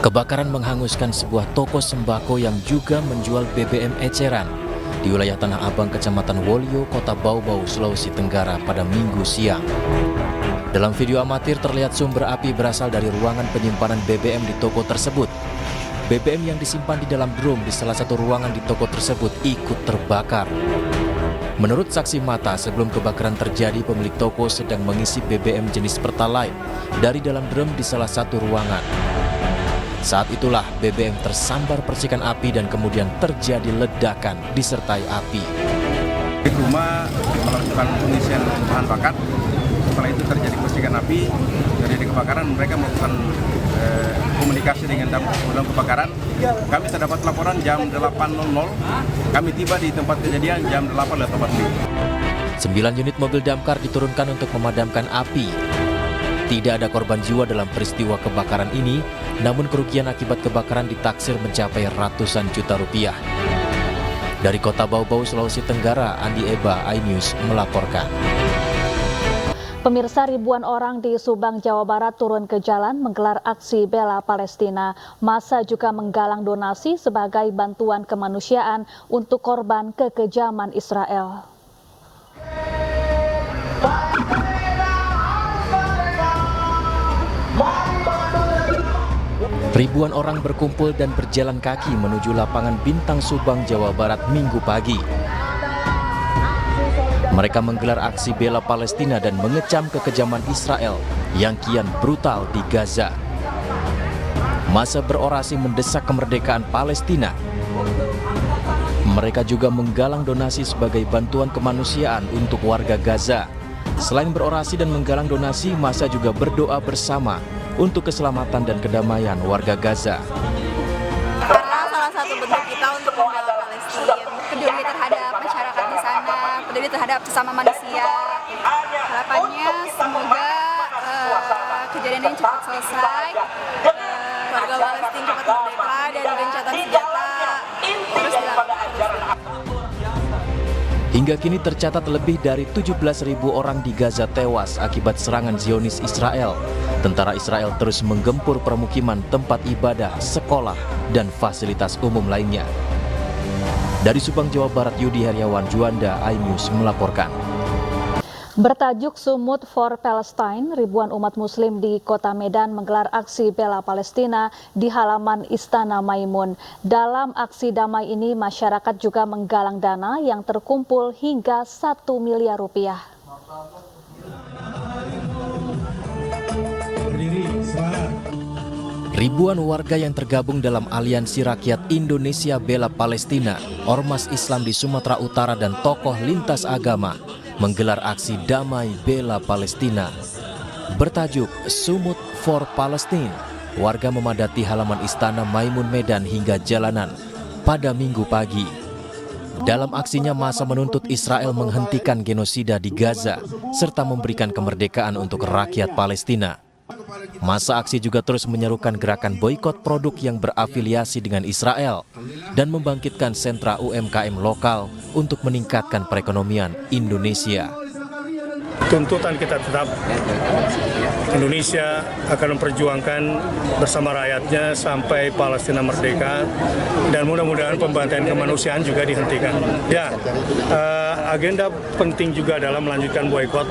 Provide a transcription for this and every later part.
Kebakaran menghanguskan sebuah toko sembako yang juga menjual BBM eceran di wilayah Tanah Abang, Kecamatan Wolio, Kota Bau-Bau, Sulawesi Tenggara pada Minggu siang. Dalam video amatir terlihat sumber api berasal dari ruangan penyimpanan BBM di toko tersebut. BBM yang disimpan di dalam drum di salah satu ruangan di toko tersebut ikut terbakar. Menurut saksi mata, sebelum kebakaran terjadi, pemilik toko sedang mengisi BBM jenis Pertalite dari dalam drum di salah satu ruangan. Saat itulah BBM tersambar percikan api dan kemudian terjadi ledakan disertai api. Di rumah melakukan pengisian bahan bakar, setelah itu terjadi percikan api, terjadi kebakaran. Mereka melakukan komunikasi dengan damkar kebakaran. Kami terdapat laporan jam 8.00, kami tiba di tempat kejadian jam 8.45. 9 unit mobil damkar diturunkan untuk memadamkan api. Tidak ada korban jiwa dalam peristiwa kebakaran ini, namun kerugian akibat kebakaran ditaksir mencapai ratusan juta rupiah. Dari Kota Bau-Bau, Sulawesi Tenggara, Andi Eba, iNews melaporkan. Pemirsa, ribuan orang di Subang, Jawa Barat turun ke jalan menggelar aksi bela Palestina. Massa juga menggalang donasi sebagai bantuan kemanusiaan untuk korban kekejaman Israel. Ribuan orang berkumpul dan berjalan kaki menuju lapangan Bintang Subang, Jawa Barat Minggu pagi. Mereka menggelar aksi bela Palestina dan mengecam kekejaman Israel yang kian brutal di Gaza. Massa berorasi mendesak kemerdekaan Palestina. Mereka juga menggalang donasi sebagai bantuan kemanusiaan untuk warga Gaza. Selain berorasi dan menggalang donasi, massa juga berdoa bersama untuk keselamatan dan kedamaian warga Gaza. Karena salah satu bentuk kita untuk membela Palestina, peduli terhadap masyarakat di sana, peduli terhadap sesama manusia. Harapannya semoga kejadian ini cepat selesai, warga Palestina cepat merdeka dan gencatan senjata terus dilakukan. Hingga kini tercatat lebih dari 17.000 orang di Gaza tewas akibat serangan Zionis Israel. Tentara Israel terus menggempur permukiman, tempat ibadah, sekolah, dan fasilitas umum lainnya. Dari Subang, Jawa Barat, Yudi Heriawan, Juanda, iNews melaporkan. Bertajuk Sumut for Palestine, ribuan umat muslim di Kota Medan menggelar aksi bela Palestina di halaman Istana Maimun. Dalam aksi damai ini, masyarakat juga menggalang dana yang terkumpul hingga 1 miliar rupiah. Ribuan warga yang tergabung dalam Aliansi Rakyat Indonesia Bela Palestina, Ormas Islam di Sumatera Utara dan tokoh lintas agama menggelar aksi damai bela Palestina. Bertajuk Sumut for Palestine, warga memadati halaman Istana Maimun Medan hingga jalanan pada Minggu pagi. Dalam aksinya, massa menuntut Israel menghentikan genosida di Gaza serta memberikan kemerdekaan untuk rakyat Palestina. Massa aksi juga terus menyerukan gerakan boikot produk yang berafiliasi dengan Israel dan membangkitkan sentra UMKM lokal untuk meningkatkan perekonomian Indonesia. Tuntutan kita tetap, Indonesia akan memperjuangkan bersama rakyatnya sampai Palestina merdeka dan mudah-mudahan pembantaian kemanusiaan juga dihentikan. Ya, agenda penting juga adalah melanjutkan boikot,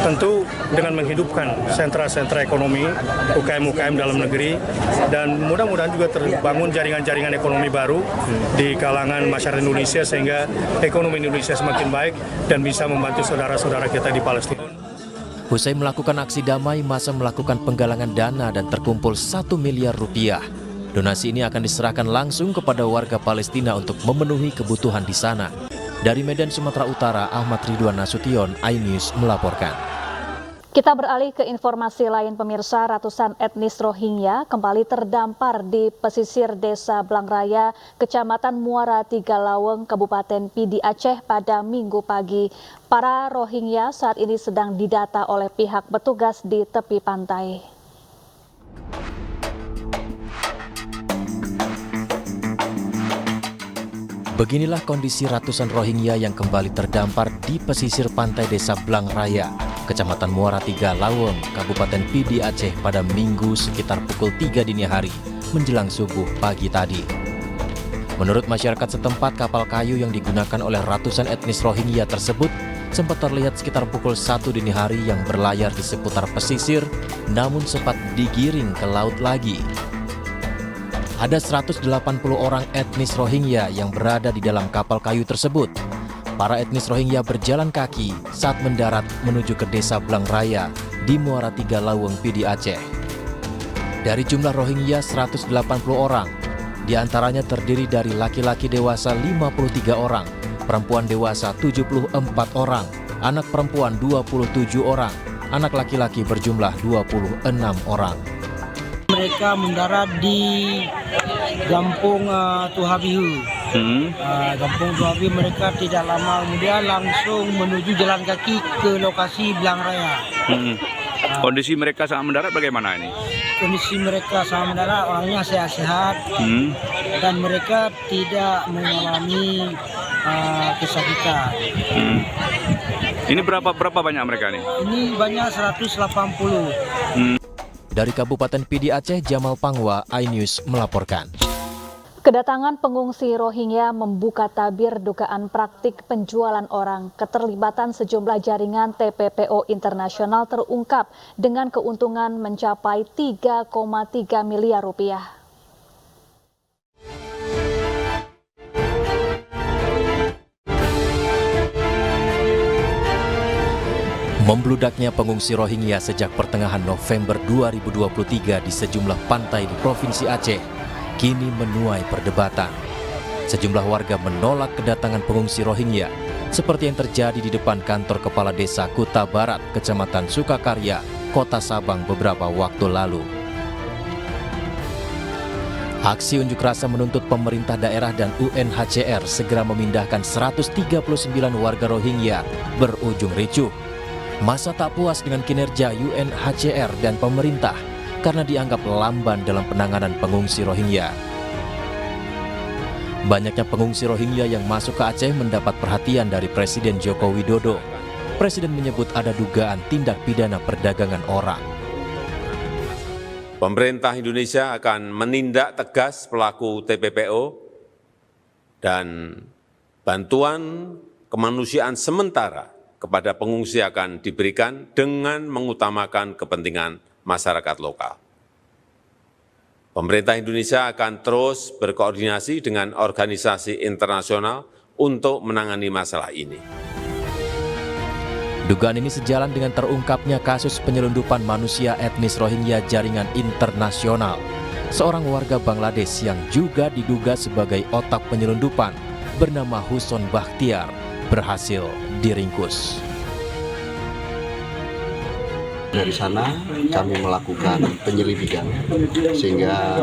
tentu dengan menghidupkan sentra-sentra ekonomi, UKM-UKM dalam negeri, dan mudah-mudahan juga terbangun jaringan-jaringan ekonomi baru di kalangan masyarakat Indonesia sehingga ekonomi Indonesia semakin baik dan bisa membantu saudara-saudara kita di Palestina. Usai melakukan aksi damai, massa melakukan penggalangan dana dan terkumpul 1 miliar rupiah. Donasi ini akan diserahkan langsung kepada warga Palestina untuk memenuhi kebutuhan di sana. Dari Medan, Sumatera Utara, Ahmad Ridwan Nasution, iNews melaporkan. Kita beralih ke informasi lain, pemirsa. Ratusan etnis Rohingya kembali terdampar di pesisir Desa Blangraya, Kecamatan Muara Tiga Laweng, Kabupaten Pidi Aceh pada Minggu pagi. Para Rohingya saat ini sedang didata oleh pihak petugas di tepi pantai. Beginilah kondisi ratusan Rohingya yang kembali terdampar di pesisir pantai Desa Blangraya, Kecamatan Muara Tiga Laweng, Kabupaten Pidi Aceh pada Minggu sekitar pukul 3 dini hari menjelang subuh pagi tadi. Menurut masyarakat setempat, kapal kayu yang digunakan oleh ratusan etnis Rohingya tersebut sempat terlihat sekitar pukul 1 dini hari yang berlayar di seputar pesisir, namun sempat digiring ke laut lagi. Ada 180 orang etnis Rohingya yang berada di dalam kapal kayu tersebut. Para etnis Rohingya berjalan kaki saat mendarat menuju ke desa Blangraya di Muara Tiga Laweng Pidi Aceh. Dari jumlah Rohingya 180 orang, di antaranya terdiri dari laki-laki dewasa 53 orang, perempuan dewasa 74 orang, anak perempuan 27 orang, anak laki-laki berjumlah 26 orang. Mereka mendarat di Kampung Tuhabihu. Kampung Tuhabihu mereka tidak lama kemudian langsung menuju jalan kaki ke lokasi Blangraya. Kondisi mereka saat mendarat bagaimana ini? Kondisi mereka saat mendarat orangnya sehat-sehat dan mereka tidak mengalami kesakitan. Ini berapa banyak mereka nih? Ini banyak 180. Dari Kabupaten Pidi Aceh, Jamal Pangwa, iNews melaporkan. Kedatangan pengungsi Rohingya membuka tabir dugaan praktik penjualan orang. Keterlibatan sejumlah jaringan TPPO internasional terungkap dengan keuntungan mencapai 3,3 miliar rupiah. Membludaknya pengungsi Rohingya sejak pertengahan November 2023 di sejumlah pantai di Provinsi Aceh kini menuai perdebatan. Sejumlah warga menolak kedatangan pengungsi Rohingya, seperti yang terjadi di depan kantor Kepala Desa Kuta Barat, Kecamatan Sukakarya, Kota Sabang beberapa waktu lalu. Aksi unjuk rasa menuntut pemerintah daerah dan UNHCR segera memindahkan 139 warga Rohingya berujung ricuh. Massa tak puas dengan kinerja UNHCR dan pemerintah karena dianggap lamban dalam penanganan pengungsi Rohingya. Banyaknya pengungsi Rohingya yang masuk ke Aceh mendapat perhatian dari Presiden Joko Widodo. Presiden menyebut ada dugaan tindak pidana perdagangan orang. Pemerintah Indonesia akan menindak tegas pelaku TPPO dan bantuan kemanusiaan sementara kepada pengungsi akan diberikan dengan mengutamakan kepentingan masyarakat lokal. Pemerintah Indonesia akan terus berkoordinasi dengan organisasi internasional untuk menangani masalah ini. Dugaan ini sejalan dengan terungkapnya kasus penyelundupan manusia etnis Rohingya jaringan internasional. Seorang warga Bangladesh yang juga diduga sebagai otak penyelundupan bernama Huson Bakhtiar berhasil diringkus. Dari sana kami melakukan penyelidikan sehingga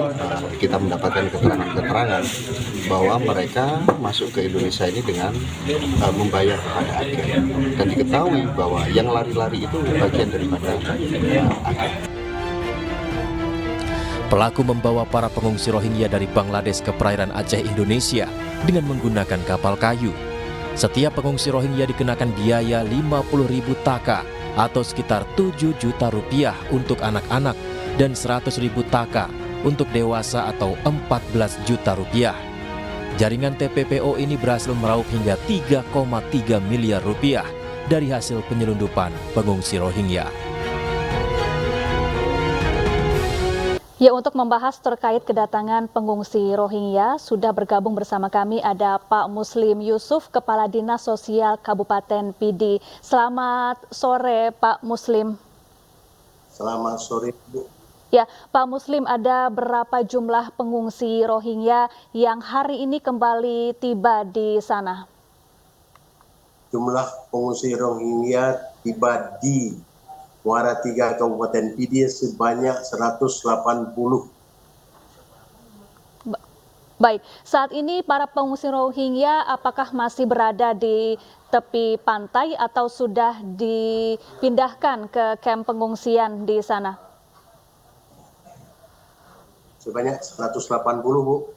kita mendapatkan keterangan-keterangan bahwa mereka masuk ke Indonesia ini dengan membayar kepada agen, dan diketahui bahwa yang lari-lari itu bagian daripada agen. Pelaku membawa para pengungsi Rohingya dari Bangladesh ke perairan Aceh, Indonesia dengan menggunakan kapal kayu. Setiap pengungsi Rohingya dikenakan biaya 50.000 taka atau sekitar 7 juta rupiah untuk anak-anak dan 100.000 taka untuk dewasa atau 14 juta rupiah. Jaringan TPPO ini berhasil meraup hingga 3,3 miliar rupiah dari hasil penyelundupan pengungsi Rohingya. Ya, untuk membahas terkait kedatangan pengungsi Rohingya, sudah bergabung bersama kami ada Pak Muslim Yusuf, Kepala Dinas Sosial Kabupaten Pidi. Selamat sore, Pak Muslim. Selamat sore, Bu. Ya, Pak Muslim, ada berapa jumlah pengungsi Rohingya yang hari ini kembali tiba di sana? Jumlah pengungsi Rohingya tiba di Muara Tiga Kabupaten Pidi sebanyak 180. Baik, saat ini para pengungsi Rohingya apakah masih berada di tepi pantai atau sudah dipindahkan ke kamp pengungsian di sana? Sebanyak 180, Bu.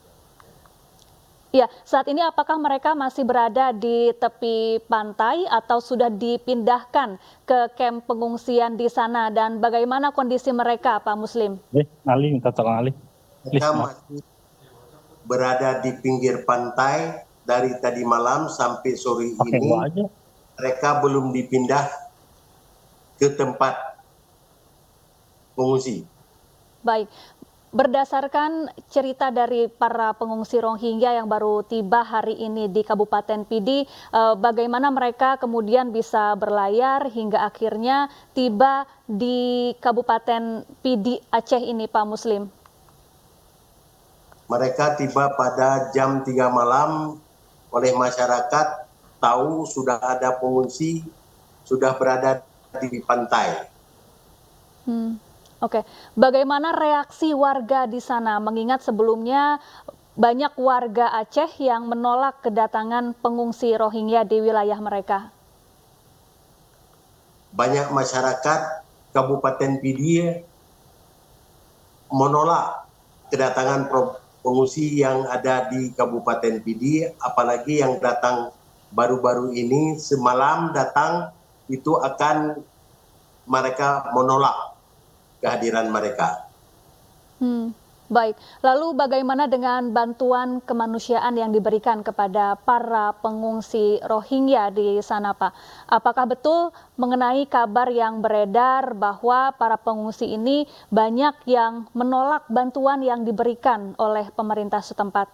Ya, saat ini apakah mereka masih berada di tepi pantai atau sudah dipindahkan ke kamp pengungsian di sana, dan bagaimana kondisi mereka, Pak Muslim? Ali, minta tolong Ali. Mereka masih berada di pinggir pantai dari tadi malam sampai sore ini. Mereka belum dipindah ke tempat pengungsi. Baik, berdasarkan cerita dari para pengungsi Rohingya yang baru tiba hari ini di Kabupaten Pidi, bagaimana mereka kemudian bisa berlayar hingga akhirnya tiba di Kabupaten Pidi Aceh ini, Pak Muslim? Mereka tiba pada jam 3 malam oleh masyarakat tahu sudah ada pengungsi, sudah berada di pantai. Oke, bagaimana reaksi warga di sana? Mengingat sebelumnya banyak warga Aceh yang menolak kedatangan pengungsi Rohingya di wilayah mereka. Banyak masyarakat Kabupaten Pidi menolak kedatangan pengungsi yang ada di Kabupaten Pidi, apalagi yang datang baru-baru ini, semalam datang itu akan mereka menolak kehadiran mereka. Baik, lalu bagaimana dengan bantuan kemanusiaan yang diberikan kepada para pengungsi Rohingya di sana, Pak? Apakah betul mengenai kabar yang beredar bahwa para pengungsi ini banyak yang menolak bantuan yang diberikan oleh pemerintah setempat?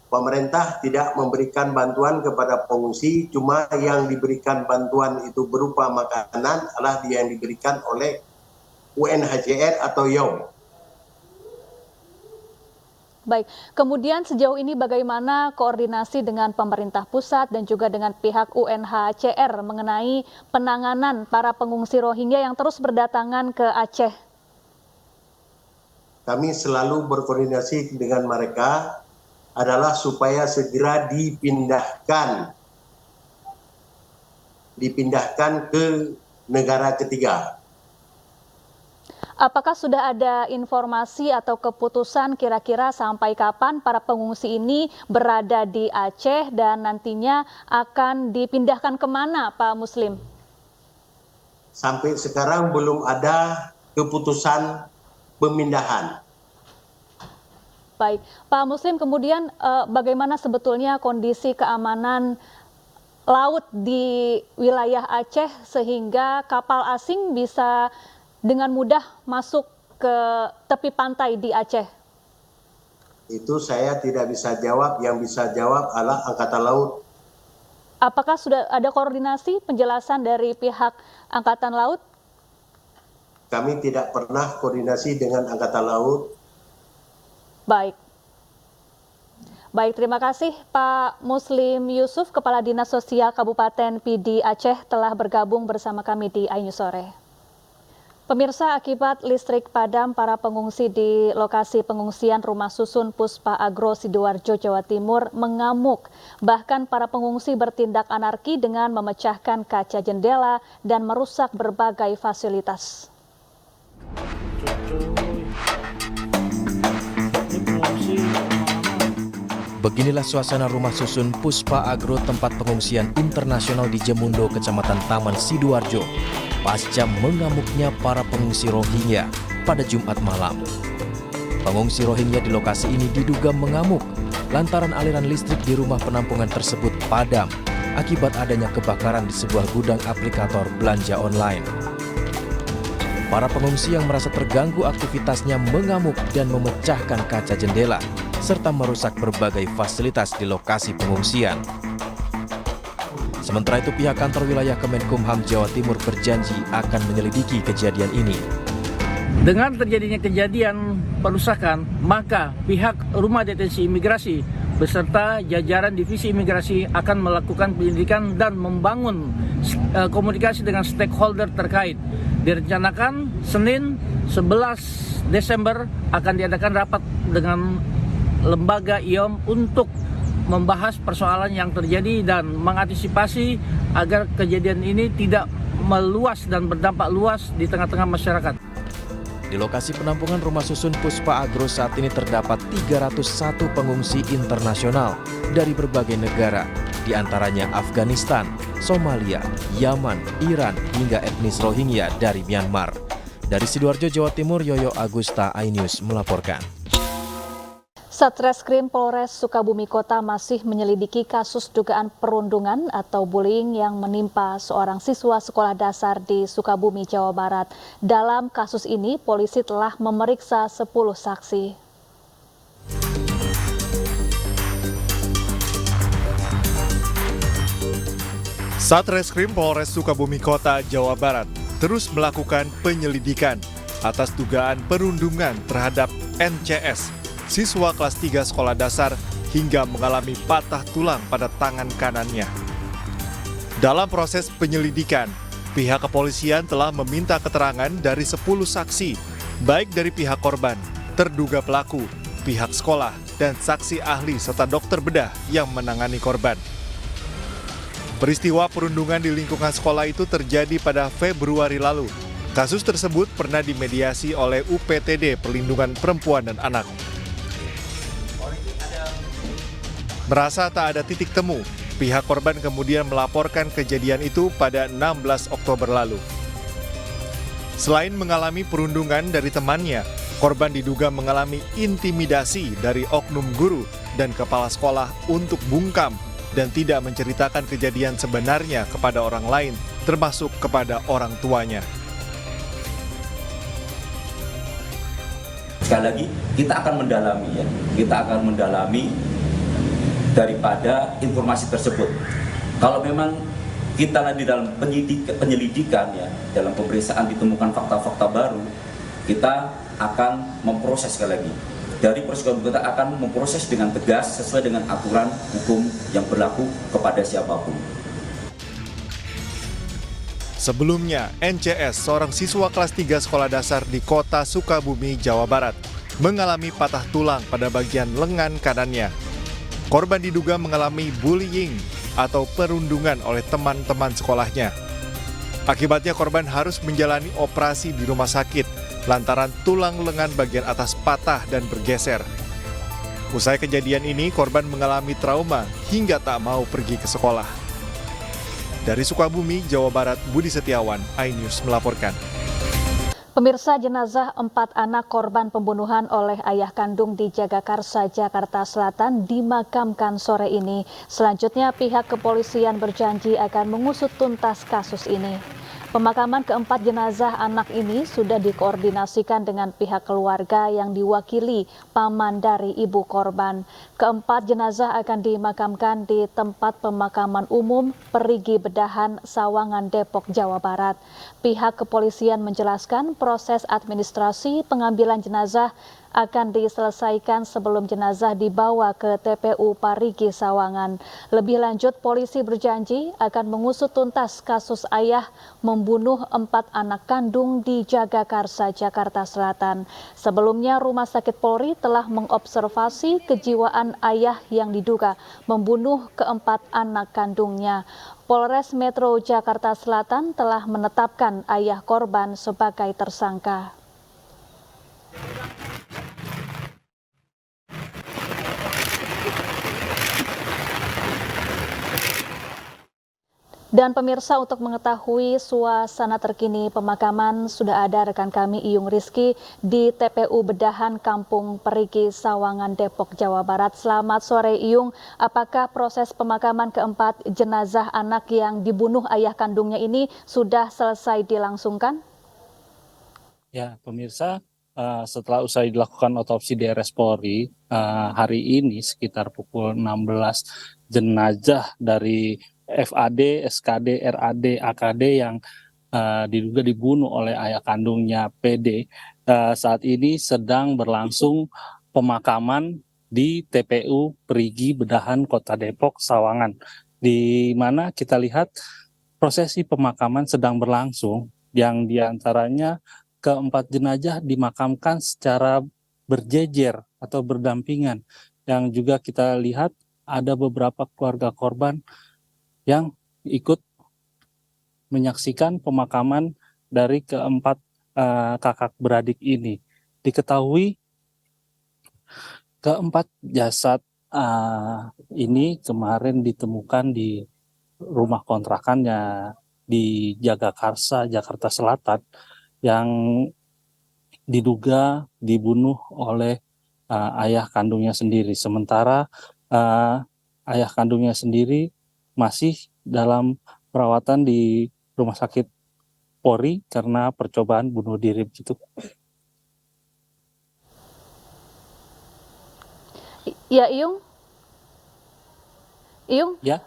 Pemerintah tidak memberikan bantuan kepada pengungsi, cuma yang diberikan bantuan itu berupa makanan adalah yang diberikan oleh UNHCR atau YOM. Baik, kemudian sejauh ini bagaimana koordinasi dengan pemerintah pusat dan juga dengan pihak UNHCR mengenai penanganan para pengungsi Rohingya yang terus berdatangan ke Aceh? Kami selalu berkoordinasi dengan mereka adalah supaya segera dipindahkan ke negara ketiga. Apakah sudah ada informasi atau keputusan kira-kira sampai kapan para pengungsi ini berada di Aceh dan nantinya akan dipindahkan kemana, Pak Muslim? Sampai sekarang belum ada keputusan pemindahan. Baik, Pak Muslim, kemudian bagaimana sebetulnya kondisi keamanan laut di wilayah Aceh sehingga kapal asing bisa dengan mudah masuk ke tepi pantai di Aceh? Itu saya tidak bisa jawab, yang bisa jawab adalah Angkatan Laut. Apakah sudah ada koordinasi penjelasan dari pihak Angkatan Laut? Kami tidak pernah koordinasi dengan Angkatan Laut. Baik. Baik, terima kasih Pak Muslim Yusuf, Kepala Dinas Sosial Kabupaten Pidi Aceh telah bergabung bersama kami di iNews Sore. Pemirsa, akibat listrik padam, para pengungsi di lokasi pengungsian Rumah Susun Puspa Agro Sidoarjo, Jawa Timur mengamuk. Bahkan para pengungsi bertindak anarki dengan memecahkan kaca jendela dan merusak berbagai fasilitas. Beginilah suasana Rumah Susun Puspa Agro, tempat pengungsian internasional di Jemundo, Kecamatan Taman Sidoarjo, pasca mengamuknya para pengungsi Rohingya pada Jumat malam. Pengungsi Rohingya di lokasi ini diduga mengamuk lantaran aliran listrik di rumah penampungan tersebut padam akibat adanya kebakaran di sebuah gudang aplikator belanja online. Para pengungsi yang merasa terganggu aktivitasnya mengamuk dan memecahkan kaca jendela serta merusak berbagai fasilitas di lokasi pengungsian. Sementara itu, pihak kantor wilayah Kemenkumham Jawa Timur berjanji akan menyelidiki kejadian ini. Dengan terjadinya kejadian perusakan, maka pihak Rumah Detensi Imigrasi beserta jajaran Divisi Imigrasi akan melakukan penyelidikan dan membangun komunikasi dengan stakeholder terkait. Direncanakan Senin 11 Desember akan diadakan rapat dengan lembaga IOM untuk membahas persoalan yang terjadi dan mengantisipasi agar kejadian ini tidak meluas dan berdampak luas di tengah-tengah masyarakat. Di lokasi penampungan Rumah Susun Puspa Agro saat ini terdapat 301 pengungsi internasional dari berbagai negara, di antaranya Afghanistan, Somalia, Yaman, Iran, hingga etnis Rohingya dari Myanmar. Dari Sidoarjo, Jawa Timur, Yoyo Agusta, iNews melaporkan. Satreskrim Polres Sukabumi Kota masih menyelidiki kasus dugaan perundungan atau bullying yang menimpa seorang siswa sekolah dasar di Sukabumi, Jawa Barat. Dalam kasus ini, polisi telah memeriksa 10 saksi. Satreskrim Polres Sukabumi Kota, Jawa Barat terus melakukan penyelidikan atas dugaan perundungan terhadap NCS, siswa kelas 3 sekolah dasar hingga mengalami patah tulang pada tangan kanannya. Dalam proses penyelidikan, pihak kepolisian telah meminta keterangan dari 10 saksi, baik dari pihak korban, terduga pelaku, pihak sekolah, dan saksi ahli serta dokter bedah yang menangani korban. Peristiwa perundungan di lingkungan sekolah itu terjadi pada Februari lalu. Kasus tersebut pernah dimediasi oleh UPTD Perlindungan Perempuan dan Anak. Merasa tak ada titik temu, pihak korban kemudian melaporkan kejadian itu pada 16 Oktober lalu. Selain mengalami perundungan dari temannya, korban diduga mengalami intimidasi dari oknum guru dan kepala sekolah untuk bungkam dan tidak menceritakan kejadian sebenarnya kepada orang lain, termasuk kepada orang tuanya. Sekali lagi, kita akan mendalami ya. Kita akan mendalami daripada informasi tersebut. Kalau memang kita nanti dalam penyelidikan ya, dalam pemeriksaan ditemukan fakta-fakta baru, kita akan memproses sekali lagi. Dari proses kita akan memproses dengan tegas sesuai dengan aturan hukum yang berlaku kepada siapapun. Sebelumnya, NCS, seorang siswa kelas 3 sekolah dasar di kota Sukabumi, Jawa Barat, mengalami patah tulang pada bagian lengan kanannya. Korban diduga mengalami bullying atau perundungan oleh teman-teman sekolahnya. Akibatnya korban harus menjalani operasi di rumah sakit lantaran tulang lengan bagian atas patah dan bergeser. Usai kejadian ini, korban mengalami trauma hingga tak mau pergi ke sekolah. Dari Sukabumi, Jawa Barat, Budi Setiawan, iNews melaporkan. Pemirsa, jenazah 4 anak korban pembunuhan oleh ayah kandung di Jagakarsa, Jakarta Selatan dimakamkan sore ini. Selanjutnya pihak kepolisian berjanji akan mengusut tuntas kasus ini. Pemakaman keempat jenazah anak ini sudah dikoordinasikan dengan pihak keluarga yang diwakili paman dari ibu korban. Keempat jenazah akan dimakamkan di tempat pemakaman umum Perigi Bedahan, Sawangan, Depok, Jawa Barat. Pihak kepolisian menjelaskan proses administrasi pengambilan jenazah akan diselesaikan sebelum jenazah dibawa ke TPU Parigi Sawangan. Lebih lanjut, polisi berjanji akan mengusut tuntas kasus ayah membunuh 4 anak kandung di Jagakarsa, Jakarta Selatan. Sebelumnya, Rumah Sakit Polri telah mengobservasi kejiwaan ayah yang diduga membunuh keempat anak kandungnya. Polres Metro Jakarta Selatan telah menetapkan ayah korban sebagai tersangka. Dan pemirsa, untuk mengetahui suasana terkini pemakaman sudah ada rekan kami Iyung Rizky di TPU Bedahan Kampung Perigi Sawangan, Depok, Jawa Barat. Selamat sore Iyung, apakah proses pemakaman keempat jenazah anak yang dibunuh ayah kandungnya ini sudah selesai dilangsungkan? Ya pemirsa, setelah usai dilakukan otopsi di RS Polri, hari ini sekitar pukul 16 jenazah dari FAD, SKD, RAD, AKD yang diduga dibunuh oleh ayah kandungnya PD saat ini sedang berlangsung pemakaman di TPU Perigi Bedahan Kota Depok, Sawangan, di mana kita lihat prosesi pemakaman sedang berlangsung, yang diantaranya keempat jenazah dimakamkan secara berjejer atau berdampingan, yang juga kita lihat ada beberapa keluarga korban yang ikut menyaksikan pemakaman dari keempat kakak beradik ini. Diketahui keempat jasad ini kemarin ditemukan di rumah kontrakannya di Jagakarsa, Jakarta Selatan, yang diduga dibunuh oleh ayah kandungnya sendiri. Sementara ayah kandungnya sendiri masih dalam perawatan di rumah sakit Polri karena percobaan bunuh diri begitu. Ya, Iyung? Ya.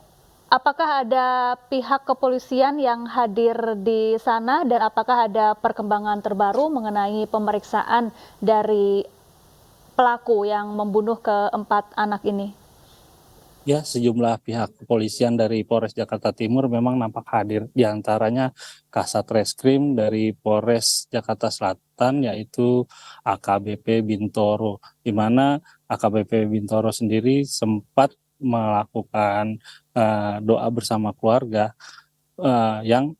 Apakah ada pihak kepolisian yang hadir di sana dan apakah ada perkembangan terbaru mengenai pemeriksaan dari pelaku yang membunuh keempat anak ini? Ya, sejumlah pihak kepolisian dari Polres Jakarta Timur memang nampak hadir, di antaranya Kasat Reskrim dari Polres Jakarta Selatan yaitu AKBP Bintoro, di mana AKBP Bintoro sendiri sempat melakukan doa bersama keluarga yang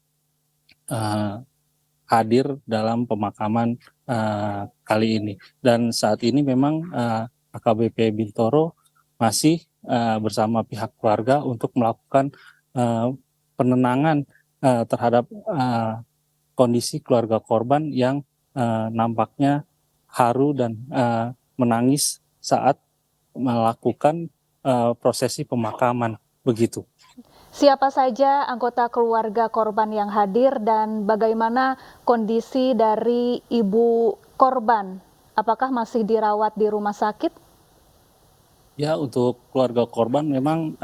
hadir dalam pemakaman kali ini. Dan saat ini memang AKBP Bintoro masih bersama pihak keluarga untuk melakukan penenangan terhadap kondisi keluarga korban yang nampaknya haru dan menangis saat melakukan prosesi pemakaman begitu. Siapa saja anggota keluarga korban yang hadir dan bagaimana kondisi dari ibu korban? Apakah masih dirawat di rumah sakit? Ya, untuk keluarga korban memang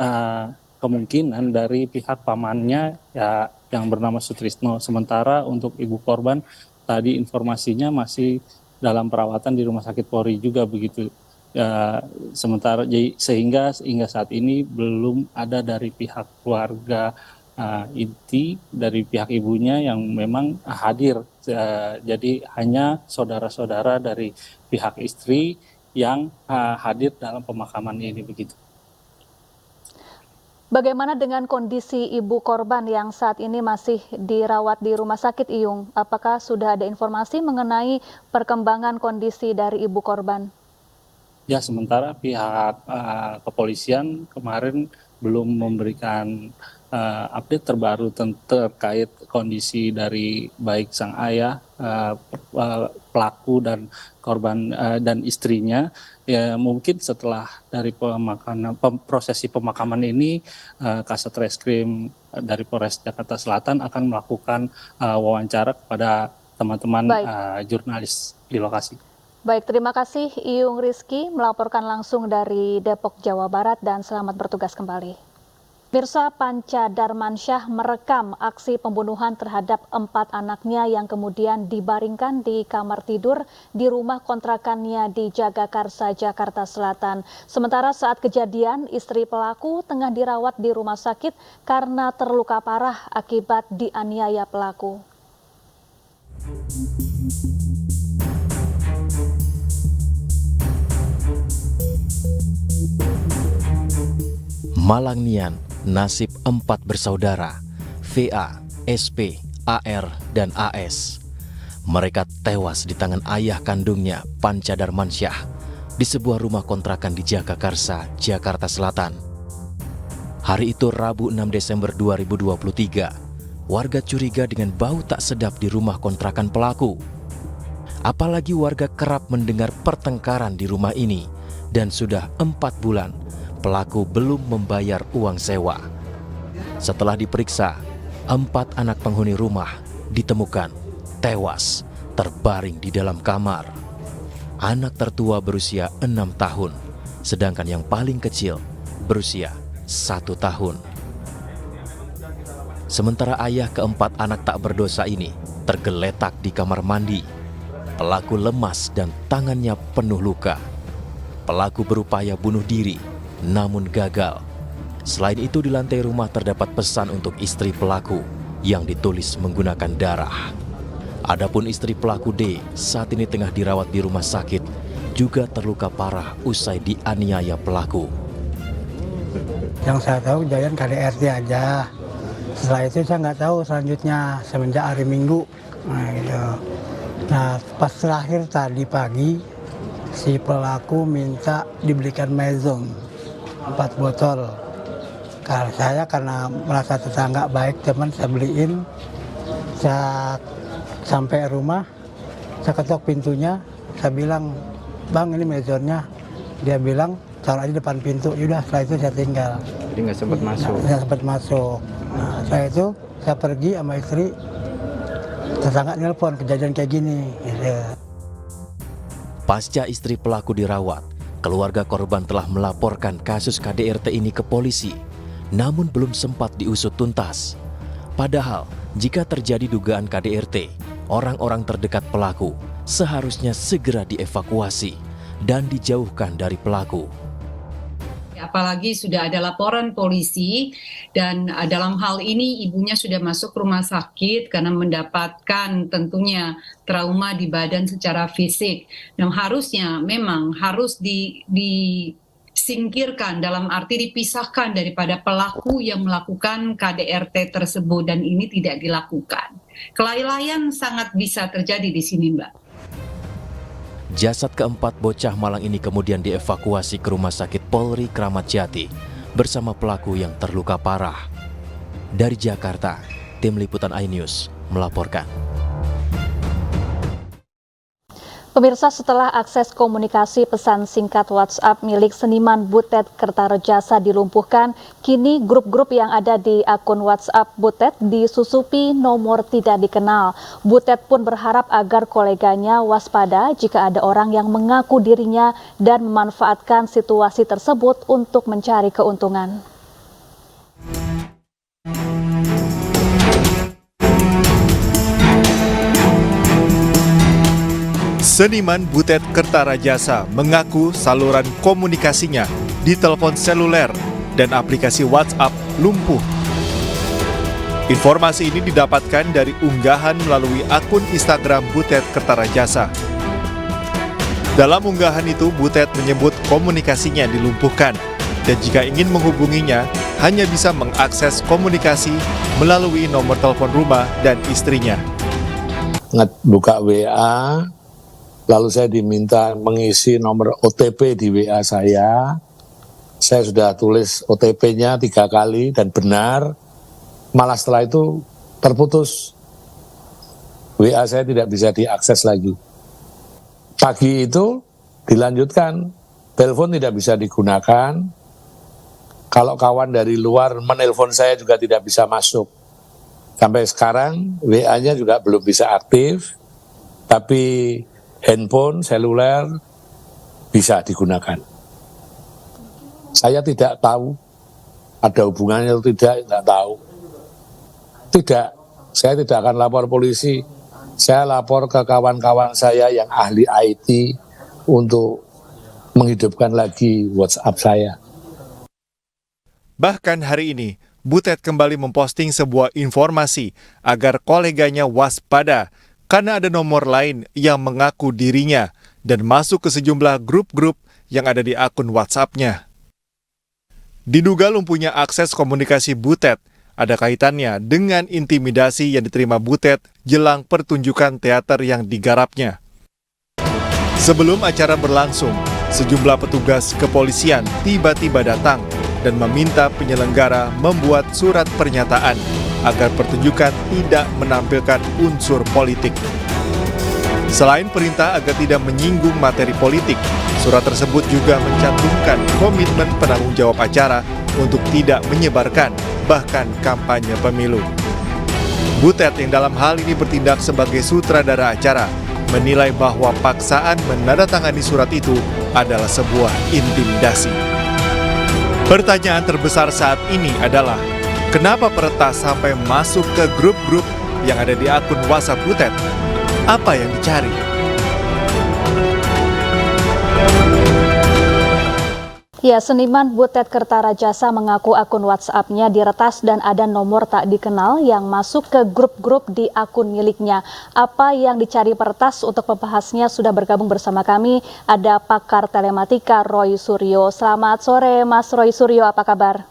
kemungkinan dari pihak pamannya ya yang bernama Sutrisno. Sementara untuk ibu korban tadi informasinya masih dalam perawatan di rumah sakit Polri juga begitu. Sementara sehingga saat ini belum ada dari pihak keluarga inti dari pihak ibunya yang memang hadir. Jadi hanya saudara-saudara dari pihak istri yang hadir dalam pemakaman ini begitu. Bagaimana dengan kondisi ibu korban yang saat ini masih dirawat di rumah sakit, Iyung? Apakah sudah ada informasi mengenai perkembangan kondisi dari ibu korban? Ya, sementara pihak kepolisian kemarin belum memberikan update terbaru terkait kondisi dari baik sang ayah, pelaku dan korban dan istrinya. Ya, mungkin setelah dari prosesi pemakaman ini, Kasat Reskrim dari Polres Jakarta Selatan akan melakukan wawancara kepada teman-teman jurnalis di lokasi. Baik, terima kasih Iyung Rizky melaporkan langsung dari Depok, Jawa Barat dan selamat bertugas kembali. Mirsa Panca Darmansyah merekam aksi pembunuhan terhadap 4 anaknya yang kemudian dibaringkan di kamar tidur di rumah kontrakannya di Jagakarsa, Jakarta Selatan. Sementara saat kejadian, istri pelaku tengah dirawat di rumah sakit karena terluka parah akibat dianiaya pelaku. Malangnian, nasib 4 bersaudara, VA, SP, AR, dan AS. Mereka tewas di tangan ayah kandungnya, Panca Darmansyah, di sebuah rumah kontrakan di Jagakarsa, Jakarta Selatan. Hari itu Rabu 6 Desember 2023, warga curiga dengan bau tak sedap di rumah kontrakan pelaku. Apalagi warga kerap mendengar pertengkaran di rumah ini, dan sudah 4 bulan pelaku belum membayar uang sewa. Setelah diperiksa, 4 anak penghuni rumah ditemukan tewas terbaring di dalam kamar. Anak tertua berusia 6 tahun, sedangkan yang paling kecil berusia 1 tahun. Sementara ayah keempat anak tak berdosa ini tergeletak di kamar mandi. Pelaku lemas dan tangannya penuh luka. Pelaku berupaya bunuh diri, namun gagal. Selain itu, di lantai rumah terdapat pesan untuk istri pelaku yang ditulis menggunakan darah. Adapun istri pelaku D saat ini tengah dirawat di rumah sakit, juga terluka parah usai dianiaya pelaku. Yang saya tahu kejadian KDRT aja. Setelah itu saya nggak tahu selanjutnya semenjak hari Minggu. Nah, gitu. Nah, pas terakhir tadi pagi si pelaku minta dibelikan mezom 4 botol. Karena merasa tetangga baik, teman saya beliin. Saya Sampai rumah, saya ketok pintunya, saya bilang, "Bang, ini manajernya." Dia bilang, "Taruh aja depan pintu." Yaudah, setelah itu saya tinggal. Jadi nggak sempat masuk? Nggak sempat masuk. Nah, setelah itu saya pergi sama istri, tetangga nelpon kejadian kayak gini. Gitu. Pasca istri pelaku dirawat, keluarga korban telah melaporkan kasus KDRT ini ke polisi, namun belum sempat diusut tuntas. Padahal, jika terjadi dugaan KDRT, orang-orang terdekat pelaku seharusnya segera dievakuasi dan dijauhkan dari pelaku. Apalagi sudah ada laporan polisi dan dalam hal ini ibunya sudah masuk rumah sakit karena mendapatkan tentunya trauma di badan secara fisik. Dan harusnya memang harus disingkirkan, dalam arti dipisahkan daripada pelaku yang melakukan KDRT tersebut, dan ini tidak dilakukan. Kelalaian sangat bisa terjadi di sini, Mbak. Jasad keempat bocah Malang ini kemudian dievakuasi ke Rumah Sakit Polri Kramat Jati bersama pelaku yang terluka parah. Dari Jakarta, Tim Liputan iNews melaporkan. Pemirsa, setelah akses komunikasi pesan singkat WhatsApp milik seniman Butet Kertarejasa dilumpuhkan, kini grup-grup yang ada di akun WhatsApp Butet disusupi nomor tidak dikenal. Butet pun berharap agar koleganya waspada jika ada orang yang mengaku dirinya dan memanfaatkan situasi tersebut untuk mencari keuntungan. Seniman Butet Kertarejasa mengaku saluran komunikasinya di telepon seluler dan aplikasi WhatsApp lumpuh. Informasi ini didapatkan dari unggahan melalui akun Instagram Butet Kertarejasa. Dalam unggahan itu, Butet menyebut komunikasinya dilumpuhkan dan jika ingin menghubunginya, hanya bisa mengakses komunikasi melalui nomor telepon rumah dan istrinya. Buka WA, lalu saya diminta mengisi nomor OTP di WA saya. Saya sudah tulis OTP-nya 3 kali dan benar. Malah setelah itu terputus. WA saya tidak bisa diakses lagi. Pagi itu dilanjutkan, telepon tidak bisa digunakan. Kalau kawan dari luar menelpon saya juga tidak bisa masuk. Sampai sekarang WA-nya juga belum bisa aktif, tapi handphone, seluler bisa digunakan. Saya tidak tahu ada hubungannya atau tidak tahu. Tidak, saya tidak akan lapor polisi. Saya lapor ke kawan-kawan saya yang ahli IT untuk menghidupkan lagi WhatsApp saya. Bahkan hari ini, Butet kembali memposting sebuah informasi agar koleganya waspada karena ada nomor lain yang mengaku dirinya dan masuk ke sejumlah grup-grup yang ada di akun WhatsApp-nya. Diduga lumpuhnya akses komunikasi Butet ada kaitannya dengan intimidasi yang diterima Butet jelang pertunjukan teater yang digarapnya. Sebelum acara berlangsung, sejumlah petugas kepolisian tiba-tiba datang dan meminta penyelenggara membuat surat pernyataan agar pertunjukan tidak menampilkan unsur politik. Selain perintah agar tidak menyinggung materi politik, surat tersebut juga mencantumkan komitmen penanggung jawab acara untuk tidak menyebarkan, bahkan kampanye pemilu. Butet yang dalam hal ini bertindak sebagai sutradara acara, menilai bahwa paksaan menandatangani surat itu adalah sebuah intimidasi. Pertanyaan terbesar saat ini adalah, kenapa peretas sampai masuk ke grup-grup yang ada di akun WhatsApp Butet? Apa yang dicari? Ya, seniman Butet Kertarejasa mengaku akun WhatsApp-nya diretas dan ada nomor tak dikenal yang masuk ke grup-grup di akun miliknya. Apa yang dicari peretas? Untuk membahasnya sudah bergabung bersama kami ada pakar telematika Roy Suryo. Selamat sore Mas Roy Suryo, apa kabar?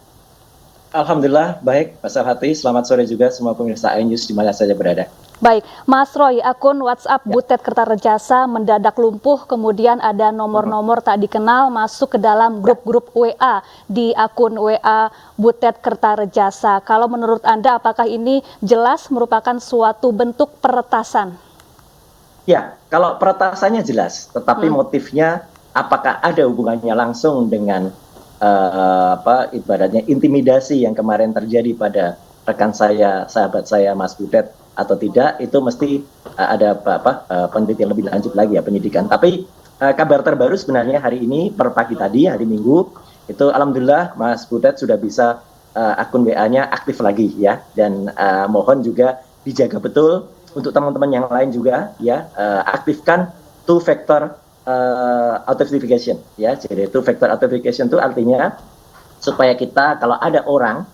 Alhamdulillah, baik Pak Sarhati. Selamat sore juga semua pemirsa iNews di mana saja berada. Baik, Mas Roy, akun WhatsApp Butet Kertarejasa mendadak lumpuh, kemudian ada nomor-nomor tak dikenal masuk ke dalam grup-grup WA di akun WA Butet Kertarejasa. Kalau menurut Anda, apakah ini jelas merupakan suatu bentuk peretasan? Ya, kalau peretasannya jelas, tetapi motifnya apakah ada hubungannya langsung dengan ibaratnya intimidasi yang kemarin terjadi pada rekan saya, sahabat saya Mas Butet atau tidak, itu mesti ada penelitian lebih lanjut lagi ya, penyidikan. Tapi kabar terbaru sebenarnya hari ini per pagi tadi, hari Minggu, itu alhamdulillah Mas Butet sudah bisa akun WA-nya aktif lagi ya, dan mohon juga dijaga betul untuk teman-teman yang lain juga ya, aktifkan two factor authentication ya. Jadi two factor authentication itu artinya supaya kita kalau ada orang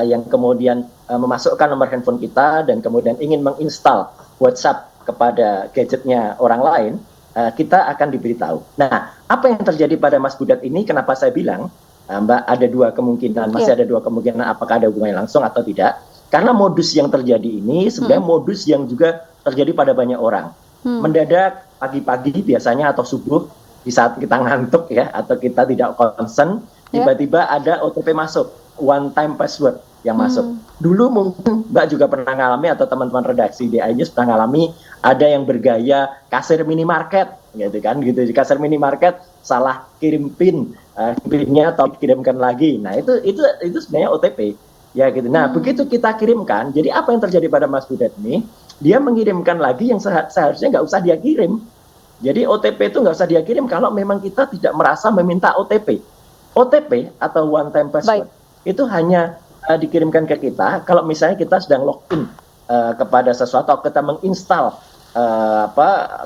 yang kemudian memasukkan nomor handphone kita dan kemudian ingin menginstal WhatsApp kepada gadgetnya orang lain, kita akan diberitahu. Nah, apa yang terjadi pada Mas Butet ini, kenapa saya bilang, Mbak, ada dua kemungkinan, masih ada dua kemungkinan apakah ada hubungannya langsung atau tidak. Karena modus yang terjadi ini sebenarnya modus yang juga terjadi pada banyak orang. Mendadak pagi-pagi biasanya atau subuh di saat kita ngantuk ya, atau kita tidak concern, tiba-tiba ada OTP masuk, one time password yang masuk. Dulu mungkin Mbak juga pernah ngalami atau teman-teman redaksi DI News pernah ngalami, ada yang bergaya kasir minimarket gitu kan, gitu. Di kasir minimarket salah kirim PIN, pinnya atau kirimkan lagi. Nah, itu sebenarnya OTP. Ya gitu. Nah, begitu kita kirimkan, jadi apa yang terjadi pada Mas Butet ini? Dia mengirimkan lagi yang seharusnya nggak usah dia kirim. Jadi OTP itu nggak usah dia kirim kalau memang kita tidak merasa meminta OTP. OTP atau one time password itu hanya dikirimkan ke kita kalau misalnya kita sedang login kepada sesuatu atau kita menginstal